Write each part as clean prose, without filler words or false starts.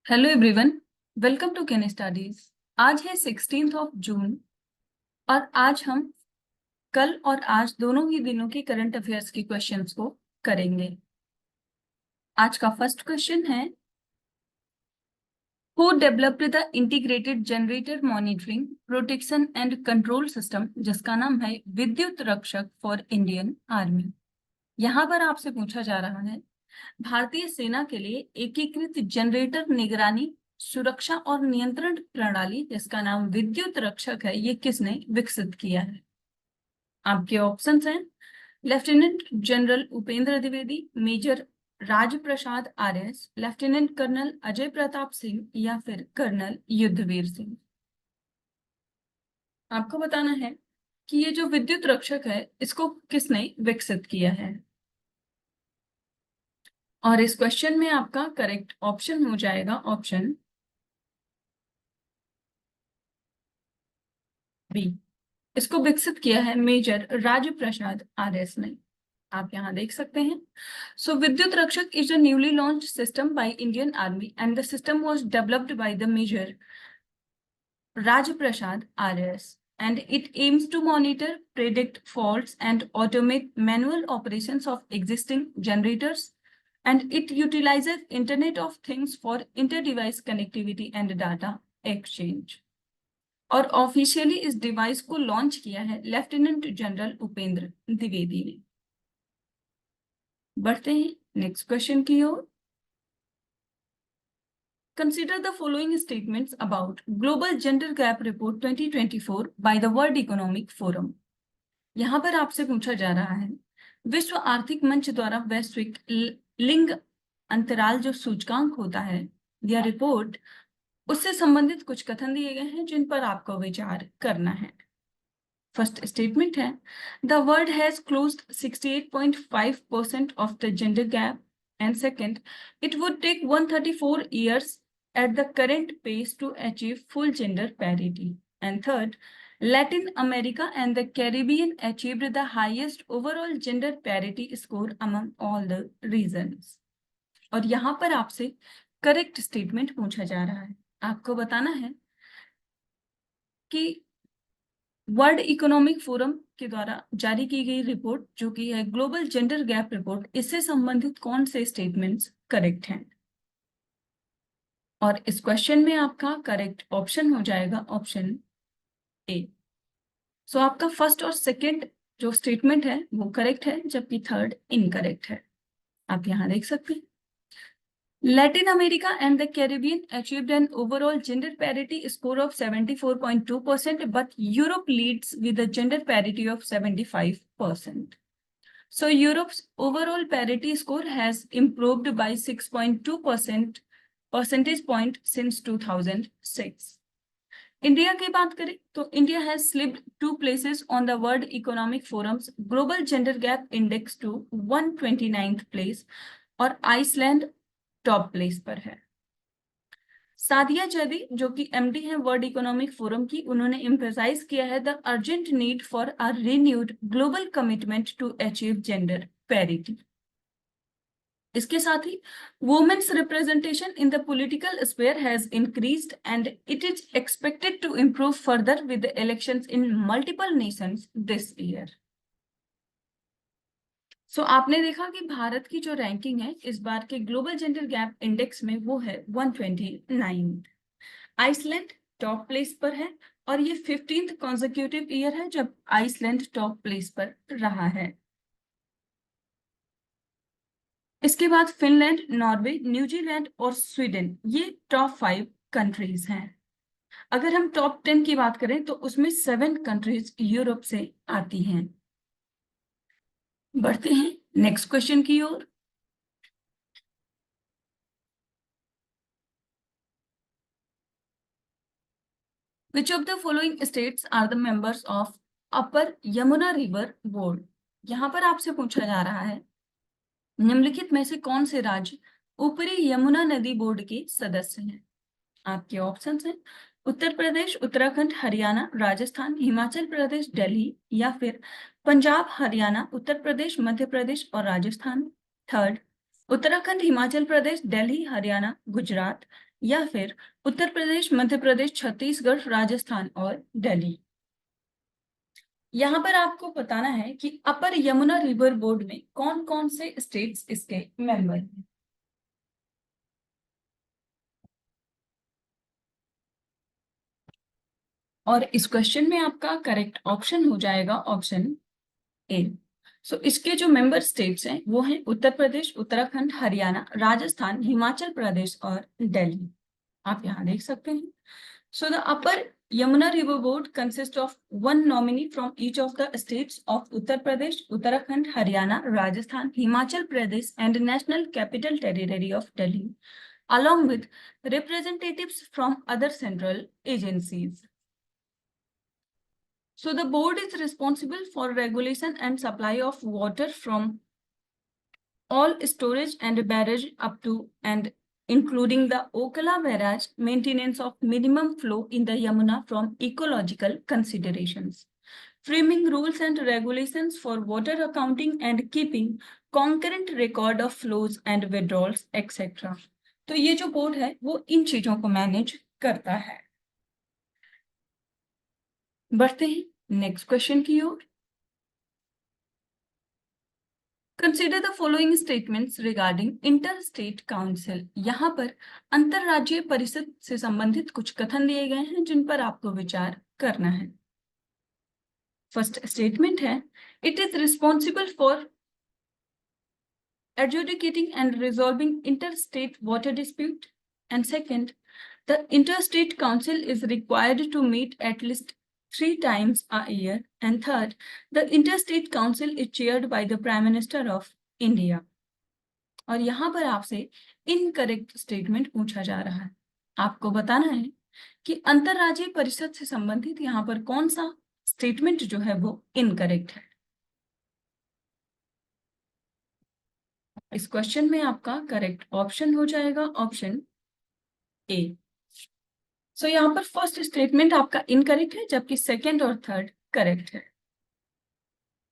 Hello everyone, welcome to Can Studies. आज है 16 जून और आज हम कल और आज दोनों ही दिनों के करंट अफेयर्स के क्वेश्चंस को करेंगे। आज का फर्स्ट क्वेश्चन है, who developed the integrated generator monitoring protection and control system, जिसका नाम है विद्युत रक्षक फॉर इंडियन आर्मी। यहाँ पर आपसे पूछा जा रहा है, भारतीय सेना के लिए एकीकृत जनरेटर निगरानी सुरक्षा और नियंत्रण प्रणाली जिसका नाम विद्युत रक्षक है, ये किसने विकसित किया है? आपके ऑप्शंस हैं lieutenant general Upendra Dwivedi, major Rajprasad RS, lieutenant colonel Ajay Pratap Singh या फिर कर्नल युद्धवीर सिंह। आपको बताना है कि ये जो विद्युत रक्षक है इसको किसने विकसित किया है। और इस क्वेश्चन में आपका करेक्ट ऑप्शन हो जाएगा ऑप्शन बी। इसको विकसित किया है मेजर राजप्रसाद आरएस ने। आप यहाँ देख सकते हैं। So Vidyut Rakshak is a newly launch system by Indian Army and the system was developed by the major Rajaprasad RS, and it aims to monitor, predict faults, and automate manual operations of existing generators. And it utilizes Internet of Things for inter-device connectivity and data exchange. और officially इस device को launch किया है lieutenant general Upendra Dwivedi ने। बढ़ते हैं next question की ओर। Consider the following statements about Global Gender Gap Report 2024 by the World Economic Forum. यहाँ पर आपसे पूछा जा रहा है, विश्व आर्थिक मंच द्वारा वैश्विक लिंग अंतराल जो सूचकांक होता है या रिपोर्ट, उससे संबंधित कुछ कथन दिए गए हैं जिन पर आपको विचार करना है। फर्स्ट स्टेटमेंट है, the world has closed 68.5% of the gender gap, and second, it would take 134 years at the current pace to achieve full gender parity, and third, Latin America and the Caribbean achieved the highest overall gender parity score among all the regions. और यहाँ पर आपसे correct statement पूछा जा रहा है। आपको बताना है कि वर्ल्ड इकोनॉमिक फोरम के द्वारा जारी की गई रिपोर्ट जो कि है ग्लोबल जेंडर गैप रिपोर्ट, इससे संबंधित कौन से स्टेटमेंट्स करेक्ट हैं। और इस क्वेश्चन में आपका करेक्ट ऑप्शन हो जाएगा ऑप्शन ए। सो आपका फर्स्ट और सेकंड जो स्टेटमेंट है वो करेक्ट है, जबकि थर्ड इनकरेक्ट है। आप यहाँ देख सकते हैं, Latin America and the Caribbean achieved an overall gender parity score of 74.2%, but Europe leads with a gender parity of 75%. So Europe's overall parity score has improved by 6.2% percentage point since 2006. India की बात करें तो India has slipped 2 places on the World Economic Forum's Global Gender Gap Index to 129th place, और Iceland top place पर है। सादिया जदी जो कि एमडी है वर्ल्ड इकोनॉमिक फोरम की, उन्होंने एम्फसाइज किया है the urgent need for a renewed global commitment to achieve gender parity. इसके साथ ही women's representation in the political sphere has increased and it is expected to improve further with the elections in multiple nations this year. So आपने देखा कि भारत की जो ranking है इस बार के ग्लोबल जेंडर गैप इंडेक्स में वो है 129। आइसलैंड टॉप प्लेस पर है और ये 15th कॉन्जिक्यूटिव ईयर है जब आइसलैंड टॉप प्लेस पर रहा है। इसके बाद फिनलैंड, नॉर्वे, न्यूजीलैंड और स्वीडन, ये टॉप 5 कंट्रीज हैं। अगर हम टॉप 10 की बात करें तो उसमें 7 कंट्रीज यूरोप से आती हैं। बढ़ते हैं नेक्स्ट क्वेश्चन की ओर। Which of the following states are the members of Upper Yamuna River Board? यहाँ पर आपसे पूछा जा रहा है, निम्नलिखित में से कौन से राज्य ऊपरी यमुना नदी बोर्ड के सदस्य हैं। आपके ऑप्शंस हैं उत्तर प्रदेश, उत्तराखंड, हरियाणा, राजस्थान, हिमाचल प्रदेश, दिल्ली या फिर पंजाब, हरियाणा, उत्तर प्रदेश, मध्य प्रदेश और राजस्थान। थर्ड, उत्तराखंड, हिमाचल प्रदेश, दिल्ली, हरियाणा, गुजरात या फिर उत्तर प्रदेश, मध्य प्रदेश, छत्तीसगढ़, राजस्थान और दिल्ली। यहाँ पर आपको बताना है कि अपर यमुना रिवर बोर्ड में कौन कौन से स्टेट्स इसके मेंबर हैं। और इस क्वेश्चन में आपका करेक्ट ऑप्शन हो जाएगा ऑप्शन ए। सो इसके जो मेंबर स्टेट्स हैं वो हैं उत्तर प्रदेश, उत्तराखंड, हरियाणा, राजस्थान, हिमाचल प्रदेश और दिल्ली। आप यहाँ देख सकते हैं। So the upper Yamuna river board consist of one nominee from each of the states of Uttar Pradesh, Uttarakhand, Haryana, Rajasthan, Himachal Pradesh and National Capital Territory of Delhi, along with representatives from other central agencies. So the board is responsible for regulation and supply of water from all storage and barrage up to and including the Okala barrage, maintenance of minimum flow in the Yamuna from ecological considerations, framing rules and regulations for water accounting and keeping concurrent record of flows and withdrawals, etc. तो ये जो board है वो इन चीजों को manage करता है। बढ़ते हैं नेक्स्ट क्वेश्चन की ओर। Consider the following statements regarding interstate council. यहाँ पर अंतरराज्यीय परिषद से संबंधित कुछ कथन दिए गए हैं जिन पर आपको विचार करना है। फर्स्ट स्टेटमेंट है, it is responsible for adjudicating and resolving interstate water dispute. And second, the interstate council is required to meet at least 3 times a year. And third, the interstate council is chaired by the Prime Minister of India. और यहाँ पर आपसे incorrect statement पूछा जा रहा है। आपको बताना है कि अंतरराज्यीय परिषद से संबंधित यहाँ पर कौन सा स्टेटमेंट जो है वो इनकरेक्ट है। इस क्वेश्चन में आपका करेक्ट ऑप्शन हो जाएगा ऑप्शन ए। सो यहाँ पर फर्स्ट स्टेटमेंट आपका इनकरेक्ट है जबकि सेकंड और थर्ड करेक्ट है।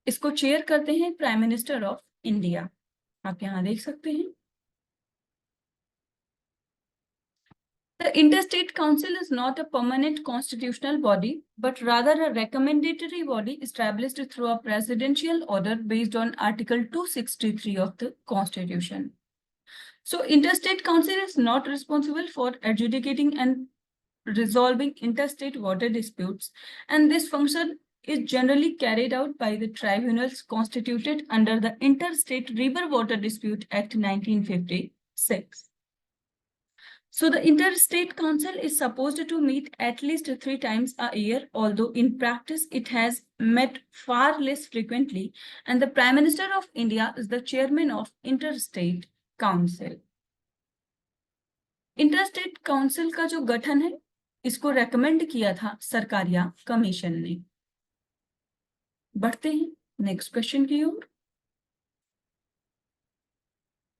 इसको चेयर करते हैं प्राइम मिनिस्टर ऑफ इंडिया। आप यहाँ देख सकते हैं। The Interstate Council is not a permanent constitutional body, but rather a recommendatory body established through a presidential order based on Article 263 of the Constitution. So, Interstate Council is not responsible for adjudicating and resolving interstate water disputes, and this function is generally carried out by the tribunals constituted under the Interstate River Water Dispute Act 1956. So the Interstate Council is supposed to meet at least 3 times a year, although in practice it has met far less frequently, and the Prime Minister of India is the chairman of Interstate Council. Interstate Council का जो गठन है इसको recommend किया था सरकार या commission ने। बढ़ते हैं नेक्स्ट क्वेश्चन की ओर।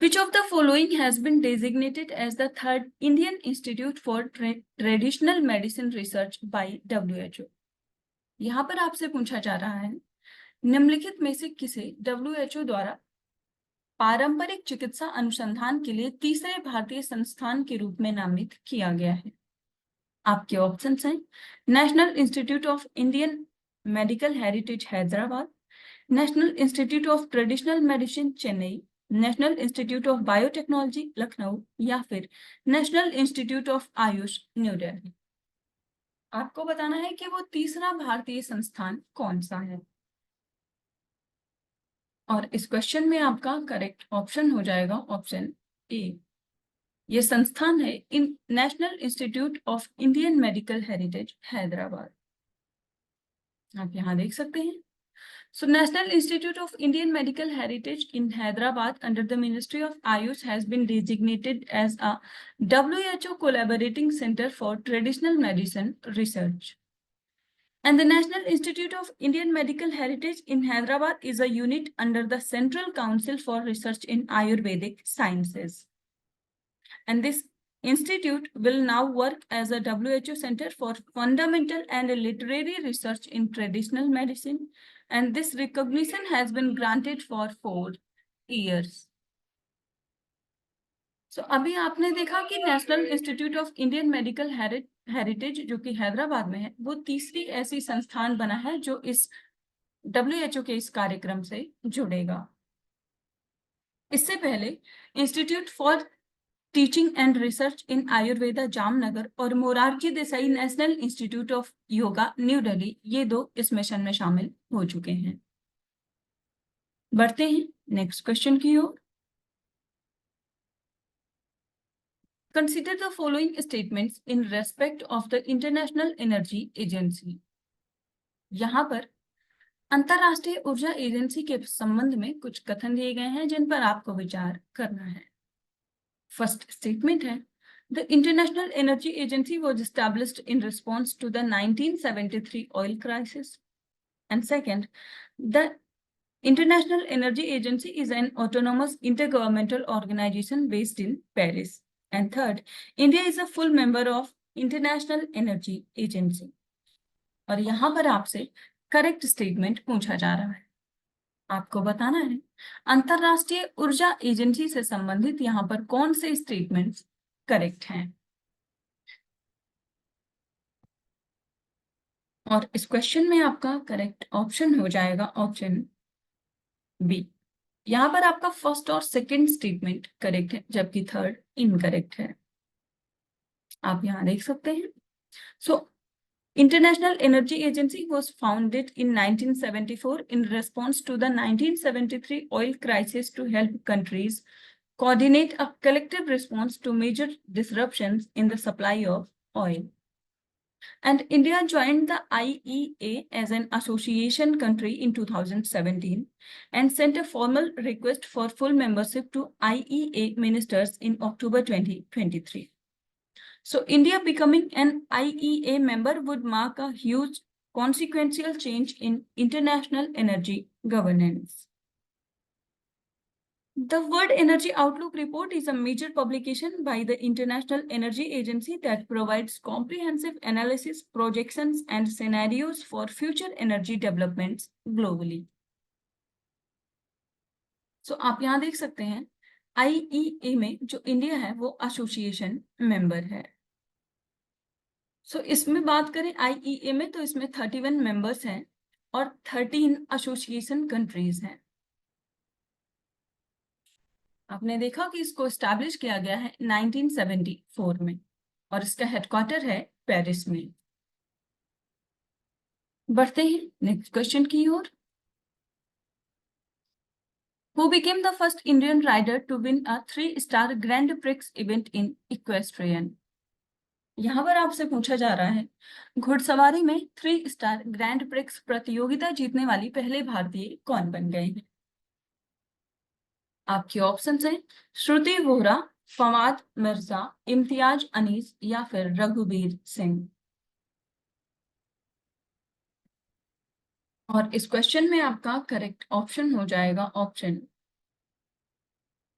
Which of the following has been designated as the third Indian Institute for Traditional Medicine Research by WHO? यहाँ पर आपसे पूछा जा रहा है निम्नलिखित में से किसे WHO द्वारा पारंपरिक चिकित्सा अनुसंधान के लिए तीसरे भारतीय संस्थान के रूप में नामित किया गया है। आपके ऑप्शंस हैं national institute of Indian medical heritage Hyderabad, national institute of traditional medicine Chennai, national institute of biotechnology Lucknow या फिर national institute of Ayush new Delhi. आपको बताना है कि वो तीसरा भारतीय संस्थान कौन सा है। और इस क्वेश्चन में आपका करेक्ट ऑप्शन हो जाएगा ऑप्शन ए। ये संस्थान है in national institute of Indian medical heritage Hyderabad. आप यहाँ देख सकते हैं। So National Institute of Indian Medical Heritage in Hyderabad under the Ministry of Ayush has been designated as a WHO collaborating center for traditional medicine research. And the National Institute of Indian Medical Heritage in Hyderabad is a unit under the Central Council for Research in Ayurvedic Sciences. And this institute will now work as a WHO center for fundamental and literary research in traditional medicine, and this recognition has been granted for 4 years. अभी आपने देखा कि national institute of Indian medical heritage जो कि हैदराबाद में है, वो तीसरी ऐसी संस्थान बना है जो इस WHO के इस कार्यक्रम से जुड़ेगा। इससे पहले institute for teaching and research in Ayurveda Jamnagar और Morarji Desai national institute of yoga new Delhi, ये 2 इस मिशन में शामिल हो चुके हैं। बढ़ते हैं नेक्स्ट क्वेश्चन की ओर। Consider the following statements in respect of the International Energy Agency. यहाँ पर अंतरराष्ट्रीय ऊर्जा एजेंसी के संबंध में कुछ कथन दिए गए हैं जिन पर आपको विचार करना है। फर्स्ट स्टेटमेंट है, The International Energy Agency was established in response to the 1973 oil crisis. And second, the International Energy Agency is an autonomous intergovernmental organization based in Paris. And third, India is a full member of International Energy Agency. और यहाँ पर आपसे correct statement पूछा जा रहा है। आपको बताना है अंतरराष्ट्रीय ऊर्जा एजेंसी से संबंधित यहाँ पर कौन से स्टेटमेंट्स करेक्ट हैं। और इस क्वेश्चन में आपका करेक्ट ऑप्शन हो जाएगा ऑप्शन बी। यहाँ पर आपका फर्स्ट और सेकंड स्टेटमेंट करेक्ट है जबकि थर्ड इनकरेक्ट है। आप यहाँ देख सकते हैं। International Energy Agency was founded in 1974 in response to the 1973 oil crisis to help countries coordinate a collective response to major disruptions in the supply of oil. And India joined the IEA as an association country in 2017 and sent a formal request for full membership to IEA ministers in October 2023. So India becoming an IEA member would mark a huge consequential change in international energy governance. The World Energy Outlook Report is a major publication by the International Energy Agency that provides comprehensive analysis, projections, and scenarios for future energy developments globally. So आप यहाँ देख सकते हैं IEA में जो India है वो association member है। इसमें बात करें IEA में तो इसमें 31 मेंबर्स हैं और 13 एसोसिएशन कंट्रीज हैं। आपने देखा कि इसको एस्टैब्लिश किया गया है 1974 में और इसका हेडक्वार्टर है पेरिस में। बढ़ते हैं नेक्स्ट क्वेश्चन की ओर। Who became the first Indian rider to win a 3-star Grand Prix event in equestrian? यहाँ पर आपसे पूछा जा रहा है घुड़सवारी में 3-स्टार ग्रैंड प्रिक्स प्रतियोगिता जीतने वाली पहले भारतीय कौन बन गए हैं। आपके ऑप्शंस हैं श्रुति वोहरा, फवाद मिर्जा, इम्तियाज अनीस या फिर रघुवीर सिंह। और इस क्वेश्चन में आपका करेक्ट ऑप्शन हो जाएगा ऑप्शन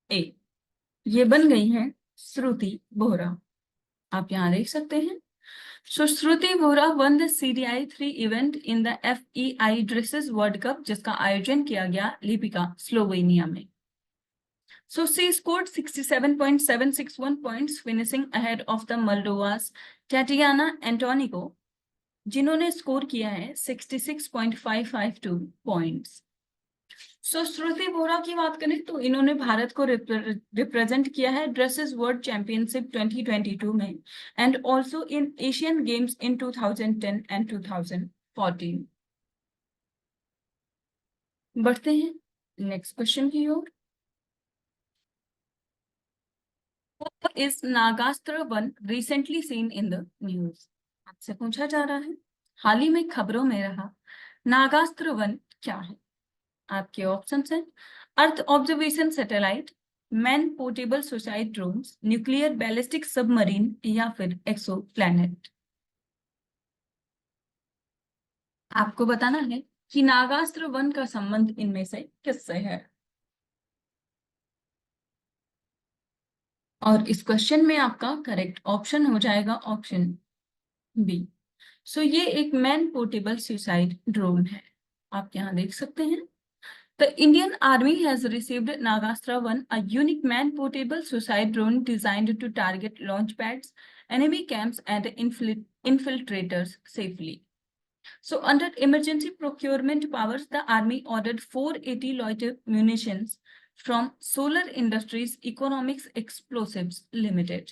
ए। ये बन गई है श्रुति वोहरा। आप यहाँ देख सकते हैं। Shruti Vohra won the CDI 3 event in the FEI dressage world cup जिसका आयोजन किया गया लिपिका स्लोवेनिया में। She scored 67.761 points, finishing ahead of the Moldova's Tatiana Antonico, जिन्होंने स्कोर किया है 66.552 पॉइंट्स। श्रुति वोहरा की बात करें तो इन्होंने भारत को रिप्रेजेंट किया है ड्रेसेस वर्ल्ड चैंपियनशिप 2022 में and also in Asian games in 2010 and 2014। बढ़ते हैं नेक्स्ट क्वेश्चन की ओर। इस Nagastra one recently seen in the news. आपसे पूछा जा रहा है हाल ही में खबरों में रहा नागास्त्र वन क्या है। आपके ऑप्शन हैं earth observation satellite, man portable suicide drones, nuclear ballistic submarine या फिर एक्सोप्लैनेट। आपको बताना है कि नागास्त्र वन का संबंध इनमें से किससे है। और इस क्वेश्चन में आपका करेक्ट ऑप्शन हो जाएगा ऑप्शन बी। ये एक मैन पोर्टेबल सुसाइड ड्रोन है। आप यहाँ देख सकते हैं The Indian Army has received Nagastra 1, a unique man-portable suicide drone designed to target launch pads, enemy camps, and infiltrators safely. So, under emergency procurement powers, the Army ordered 480 loiter munitions from Solar Industries Economics Explosives Limited.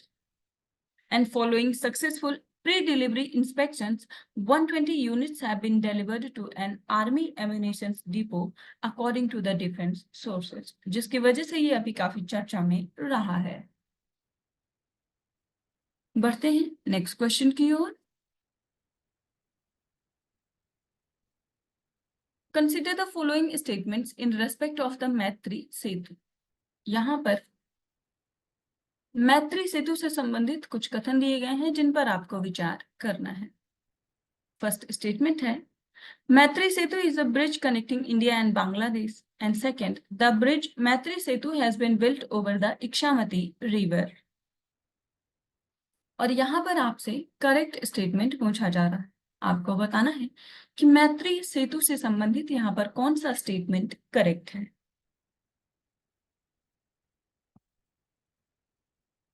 And following successful pre-delivery inspections, 120 units have been delivered to an army ammunition depot according to the defense sources, जिसकी वजह से ये अभी काफी चर्चा में रहा है। बढ़ते हैं नेक्स्ट क्वेश्चन की ओर। Consider the following statements in respect of the Maitri Setu. यहाँ पर मैत्री सेतु से संबंधित कुछ कथन दिए गए हैं जिन पर आपको विचार करना है। फर्स्ट स्टेटमेंट है, Maitri Setu is a bridge connecting India and Bangladesh. And second, the bridge Maitri Setu has been built over the Ikshamati River. और यहाँ पर आपसे करेक्ट स्टेटमेंट पूछा जा रहा है। आपको बताना है कि मैत्री सेतु से संबंधित यहाँ पर कौन सा स्टेटमेंट करेक्ट है।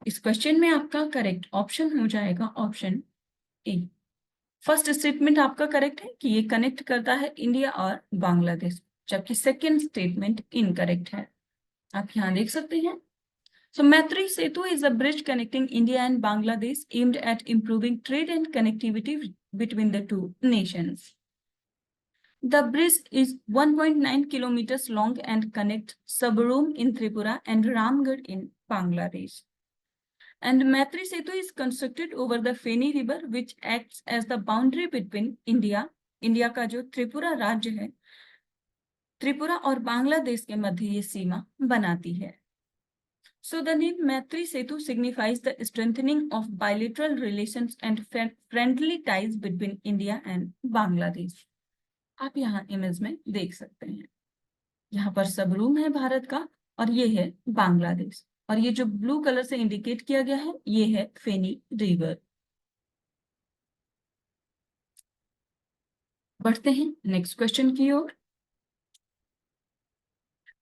इस क्वेश्चन में आपका करेक्ट ऑप्शन हो जाएगा ऑप्शन ए। फर्स्ट स्टेटमेंट आपका करेक्ट है कि ये कनेक्ट करता है इंडिया और बांग्लादेश, जबकि सेकेंड स्टेटमेंट इनकरेक्ट है। आप यहाँ देख सकते हैं। So Maitri Setu is a bridge connecting India and Bangladesh aimed at improving trade and connectivity between the two nations. The bridge is 1.9 kilometers long and connects Sabarum in Tripura and Ramgarh in Bangladesh. And Maitri Setu is constructed over the Feni River, which acts as the boundary between India का जो त्रिपुरा राज्य है, त्रिपुरा और बांग्लादेश के मध्य ये सीमा बनाती है। So the name Maitri Setu signifies the strengthening of bilateral relations and friendly ties between India and Bangladesh. आप यहाँ इमेज में देख सकते हैं। यहाँ पर सबरूम है भारत का और ये है बांग्लादेश, और ये जो ब्लू कलर से इंडिकेट किया गया है ये है फेनी रिवर। बढ़ते हैं नेक्स्ट क्वेश्चन की ओर।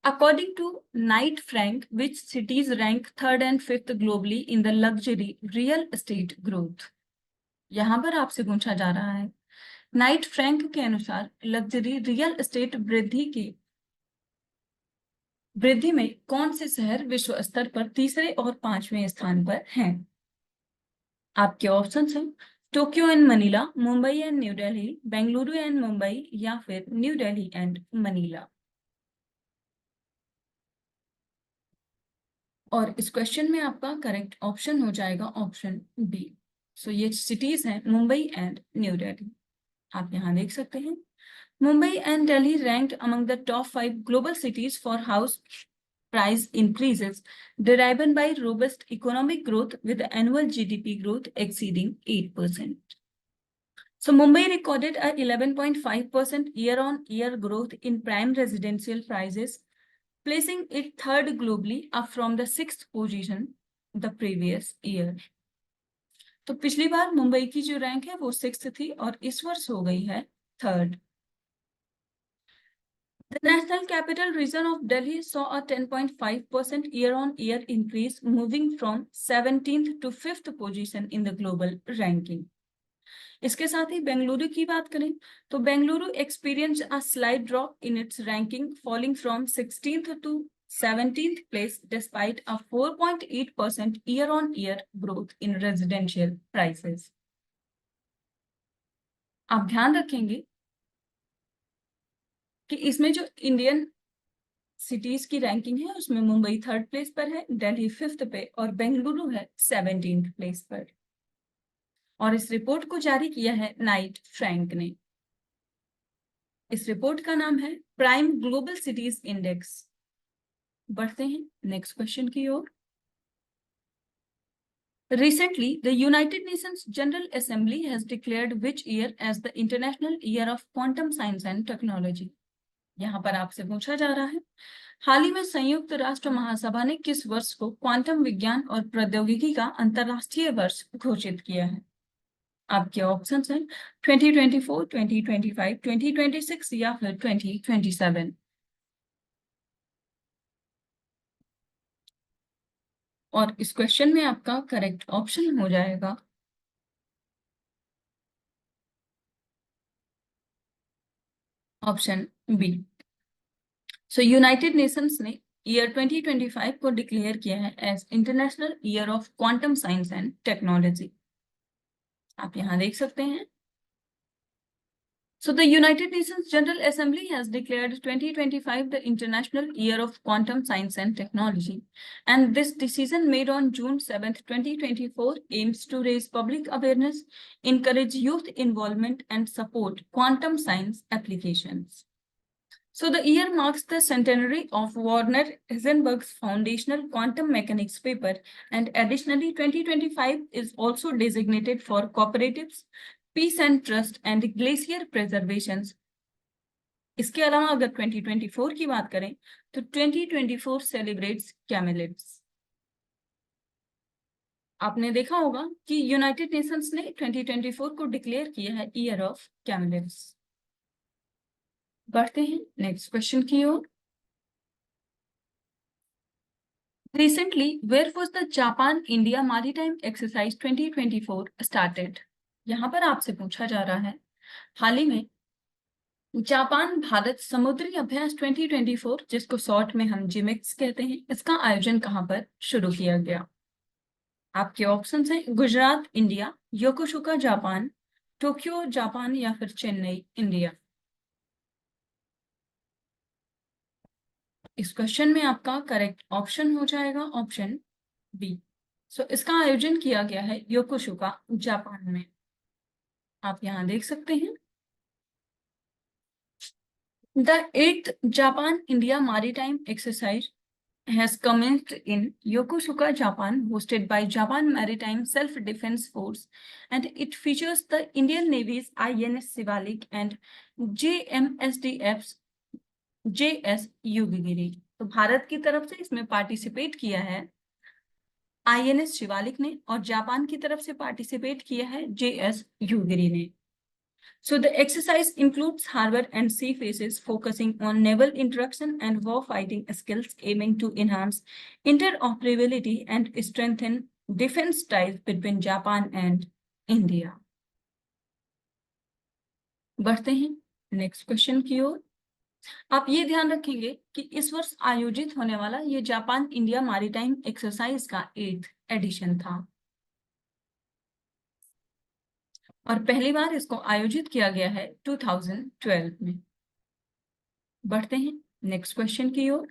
According to Knight Frank, which cities rank 3rd and 5th globally in the luxury real estate growth? यहाँ पर आपसे पूछा जा रहा है, नाइट फ्रैंक के अनुसार लग्जरी रियल एस्टेट वृद्धि में कौन से शहर विश्व स्तर पर तीसरे और 5वें स्थान पर हैं? आपके ऑप्शंस हैं Tokyo and Manila, Mumbai and new Delhi, Bengaluru and Mumbai, या फिर न्यू दिल्ली एंड मनीला। और इस क्वेश्चन में आपका करेक्ट ऑप्शन हो जाएगा ऑप्शन बी। सो ये सिटीज हैं मुंबई एंड न्यू दिल्ली। आप यहाँ देख सकते हैं Mumbai and Delhi ranked among the top 5 global cities for house price increases driven by robust economic growth with annual GDP growth exceeding 8%. So Mumbai recorded a 11.5% year-on-year growth in prime residential prices, placing it third globally, up from the 6th position the previous year. तो पिछली बार मुंबई की जो rank है वो 6th थी और इस वर्ष हो गई है 3rd. The National Capital Region of Delhi saw a 10.5% year-on-year increase, moving from 17th to 5th position in the global ranking. इसके साथ ही बेंगलुरु की बात करें तो Bengaluru experienced a slight drop in its ranking, falling from 16th to 17th place despite a 4.8% year-on-year growth in residential prices. आप ध्यान रखेंगे कि इसमें जो इंडियन सिटीज की रैंकिंग है उसमें मुंबई 3rd प्लेस पर है, दिल्ली 5th पे और बेंगलुरु है 17th प्लेस पर। और इस रिपोर्ट को जारी किया है नाइट फ्रैंक ने। इस रिपोर्ट का नाम है प्राइम ग्लोबल सिटीज इंडेक्स। बढ़ते हैं नेक्स्ट क्वेश्चन की ओर। Recently, the United Nations General Assembly has declared which year as the International Year of Quantum Science and Technology? यहाँ पर आपसे पूछा जा रहा है हाल ही में संयुक्त राष्ट्र महासभा ने किस वर्ष को क्वांटम विज्ञान और प्रौद्योगिकी का अंतरराष्ट्रीय वर्ष घोषित किया है? आपके ऑप्शंस हैं 2024, 2025, 2026 या फिर 2027। और इस क्वेश्चन में आपका करेक्ट ऑप्शन हो जाएगा option B. So United Nations ने ईयर 2025 को डिक्लेयर किया है as international year of quantum science and technology. आप यहाँ देख सकते हैं। So the United Nations General Assembly has declared 2025 the International Year of Quantum Science and Technology, and this decision made on June 7th, 2024 aims to raise public awareness, encourage youth involvement, and support quantum science applications. So the year marks the centenary of Werner Heisenberg's foundational quantum mechanics paper, and additionally 2025 is also designated for cooperatives, peace and trust and glacier preservation. इसके अलावा अगर 2024 की बात करें तो 2024 celebrates कैमेलिड्स। आपने देखा होगा कि यूनाइटेड नेशंस ने 2024 को डिक्लेयर किया है ईयर ऑफ कैमेलिड्स। बढ़ते हैं नेक्स्ट क्वेश्चन की ओर। Recently, where was the Japan India Maritime Exercise 2024 started? यहाँ पर आपसे पूछा जा रहा है हाल ही में जापान भारत समुद्री अभ्यास 2024, जिसको शॉर्ट में हम जिमिक्स कहते हैं, इसका आयोजन कहाँ पर शुरू किया गया? आपके ऑप्शंस हैं Gujarat India, Yokosuka Japan, Tokyo Japan या फिर चेन्नई इंडिया। इस क्वेश्चन में आपका करेक्ट ऑप्शन हो जाएगा ऑप्शन बी। सो इसका आयोजन किया गया है योकोसुका जापान में। आप यहाँ देख सकते हैं। The 8th Japan-India Maritime Exercise has commenced in Yokosuka, Japan, hosted by Japan Maritime Self-Defense Force, and it features the Indian Navy's INS Shivalik and JMSDF's JS Yugiri। तो भारत की तरफ से इसमें पार्टिसिपेट किया है INS शिवालिक ने और जापान की तरफ से पार्टिसिपेट किया है JS Yugiri ने। So the exercise includes harbor and sea phases focusing on naval interaction and war fighting skills, aiming to enhance interoperability and strengthen defense ties between Japan and India. बढ़ते हैं next question की ओर। आप ये ध्यान रखेंगे कि इस वर्ष आयोजित होने वाला ये जापान इंडिया मैरीटाइम एक्सरसाइज का 8th एडिशन था और पहली बार इसको आयोजित किया गया है 2012 में। बढ़ते हैं नेक्स्ट क्वेश्चन की ओर।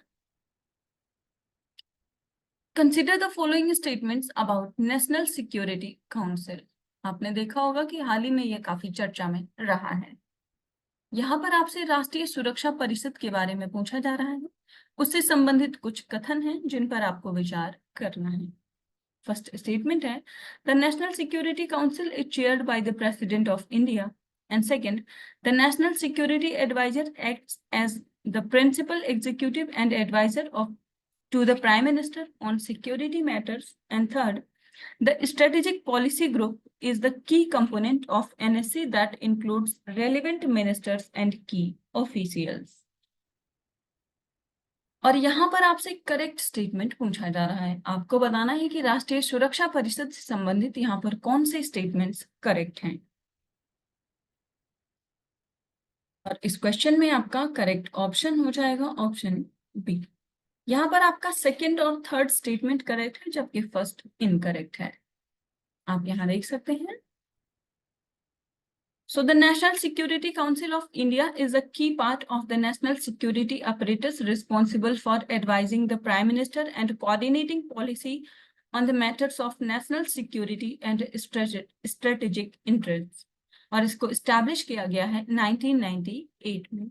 Consider the following statements about national security council. आपने देखा होगा कि हाल ही में यह काफी चर्चा में रहा है। यहाँ पर आपसे राष्ट्रीय सुरक्षा परिषद के बारे में पूछा जा रहा है, उससे संबंधित कुछ कथन हैं जिन पर आपको विचार करना है। फर्स्ट स्टेटमेंट है the National security Council is chaired by the President of India, and second the National security Adviser acts as the principal executive and adviser of to the Prime Minister on security matters, and third, the strategic policy group is the key component of NSC that includes relevant ministers and key officials. और यहाँ पर आपसे correct statement पूछा जा रहा है, आपको बताना है कि राष्ट्रीय सुरक्षा परिषद से संबंधित यहाँ पर कौन से स्टेटमेंट्स करेक्ट हैं। और इस क्वेश्चन में आपका करेक्ट ऑप्शन हो जाएगा ऑप्शन बी। यहाँ पर आपका सेकेंड और थर्ड स्टेटमेंट करेक्ट है जबकि फर्स्ट इनकरेक्ट है। आप यहाँ देख सकते हैं। So the National Security Council of India is a key part of the national security apparatus responsible for advising the Prime Minister and coordinating policy on the matters of national security and strategic interests. और इसको establish किया गया है 1998 में।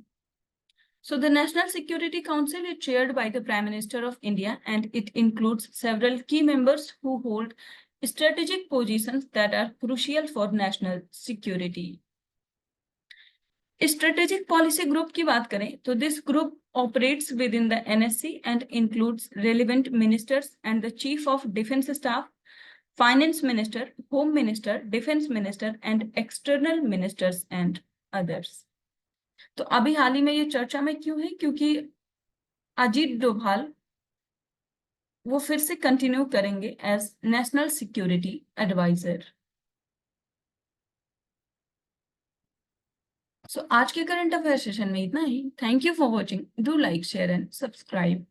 So the National Security Council is chaired by the Prime Minister of India, and it includes several key members who hold strategic positions that are crucial for national security. Strategic Policy Group की बात करें तो this group operates within the NSC and includes relevant ministers and the Chief of Defence Staff, Finance Minister, Home Minister, Defence Minister, and External Ministers and others. तो अभी हाल ही में ये चर्चा में क्यों है? क्योंकि अजीत डोभाल वो फिर से कंटिन्यू करेंगे as national security adviser. So आज के करंट अफेयर सेशन में इतना ही। Thank you for watching. Do like share and subscribe.